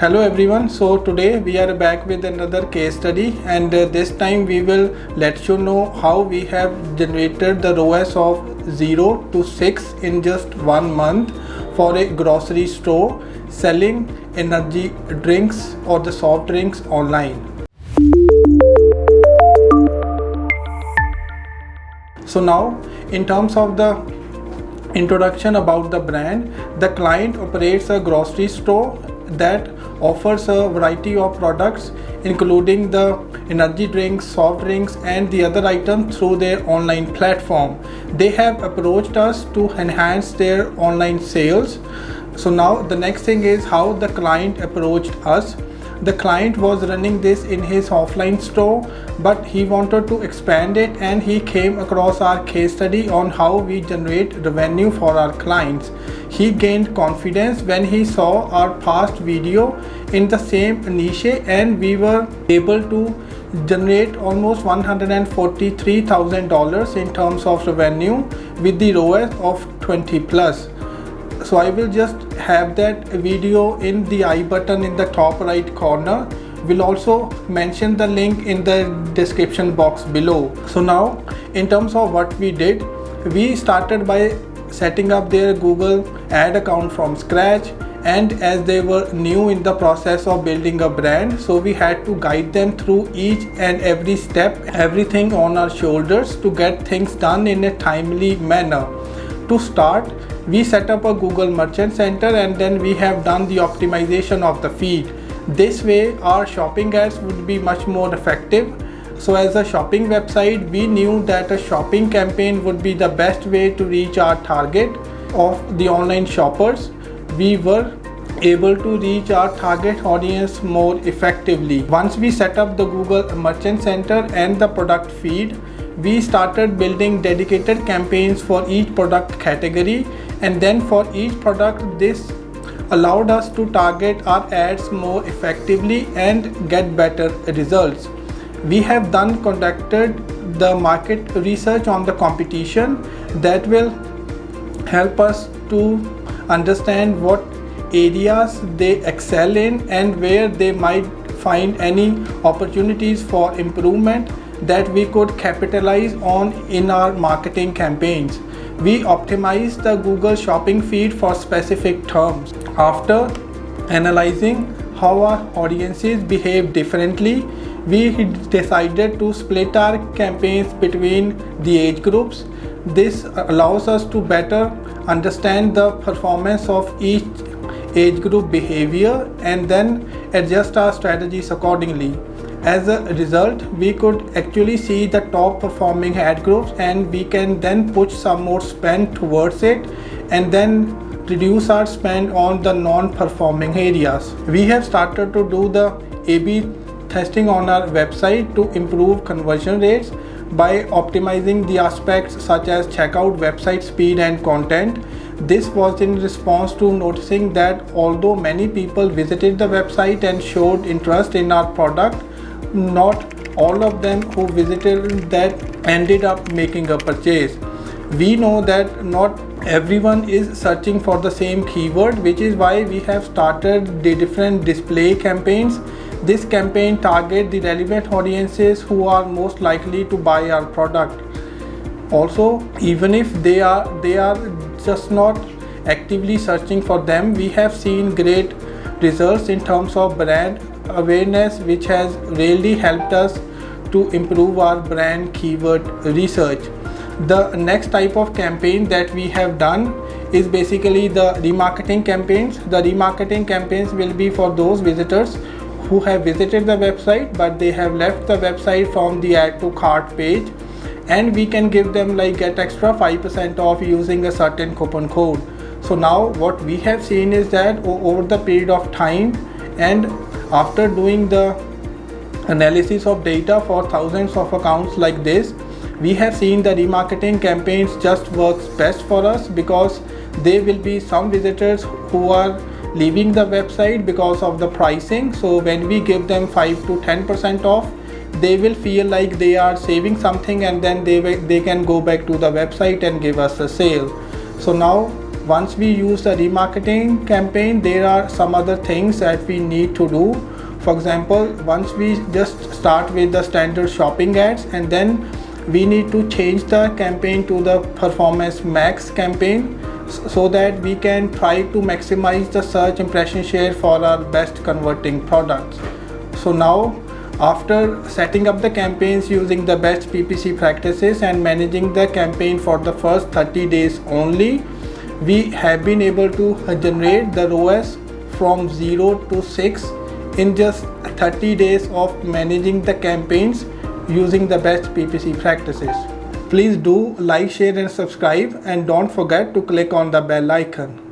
Hello everyone, so today we are back with another case study, and this time we will let you know how we have generated the ROAS of 0 to 6 in just 1 month for a grocery store selling energy drinks or the soft drinks online. So now in terms of the introduction about the brand, the client operates a grocery store that offers a variety of products including the energy drinks, soft drinks and the other items through their online platform. They have approached us to enhance their online sales. So now the next thing is how the client approached us. The client was running this in his offline store, but he wanted to expand it, and he came across our case study on how we generate revenue for our clients. He gained confidence when he saw our past video in the same niche, and we were able to generate almost $143,000 in terms of revenue with the ROAS of 20 plus. So I will just have that video in the I button in the top right corner. We'll also mention the link in the description box below. So now in terms of what we did, we started by setting up their Google ad account from scratch, and as they were new in the process of building a brand, so we had to guide them through each and every step, everything on our shoulders to get things done in a timely manner. To start, we set up a Google Merchant Center, and then we have done the optimization of the feed. This way our shopping ads would be much more effective. So as a shopping website, we knew that a shopping campaign would be the best way to reach our target of the online shoppers. We were able to reach our target audience more effectively. Once we set up the Google Merchant Center and the product feed, we started building dedicated campaigns for each product category, and then for each product this allowed us to target our ads more effectively and get better results. We have conducted the market research on the competition that will help us to understand what areas they excel in and where they might find any opportunities for improvement that we could capitalize on in our marketing campaigns. We optimized the Google shopping feed for specific terms. After analyzing how our audiences behave differently, we decided to split our campaigns between the age groups. This allows us to better understand the performance of each age group behavior and then adjust our strategies accordingly. As a result, we could actually see the top performing ad groups, and we can then push some more spend towards it and then reduce our spend on the non-performing areas. We have started to do the A/B testing on our website to improve conversion rates by optimizing the aspects such as checkout, website speed and content. This was in response to noticing that although many people visited the website and showed interest in our product, not all of them who visited that ended up making a purchase. We know that not everyone is searching for the same keyword, which is why we have started the different display campaigns. This campaign target the relevant audiences who are most likely to buy our product. Also, even if they are just not actively searching for them, we have seen great results in terms of brand awareness, which has really helped us to improve our brand keyword research. The next type of campaign that we have done is basically the remarketing campaigns. The remarketing campaigns will be for those visitors who have visited the website but they have left the website from the add to cart page, and we can give them get extra 5% off using a certain coupon code. So now what we have seen is that over the period of time and after doing the analysis of data for thousands of accounts like this, we have seen the remarketing campaigns just works best for us, because there will be some visitors who are leaving the website because of the pricing. So when we give them 5 to 10% off, they will feel like they are saving something, and then they can go back to the website and give us a sale. So now Once we use the remarketing campaign, there are some other things that we need to do. For example, once we just start with the standard shopping ads, and then we need to change the campaign to the performance max campaign, so that we can try to maximize the search impression share for our best converting products. So now, after setting up the campaigns using the best PPC practices and managing the campaign for the first 30 days only, we have been able to generate the ROAS from 0 to 6 in just 30 days of managing the campaigns using the best PPC practices. Please do like, share and subscribe, and don't forget to click on the bell icon.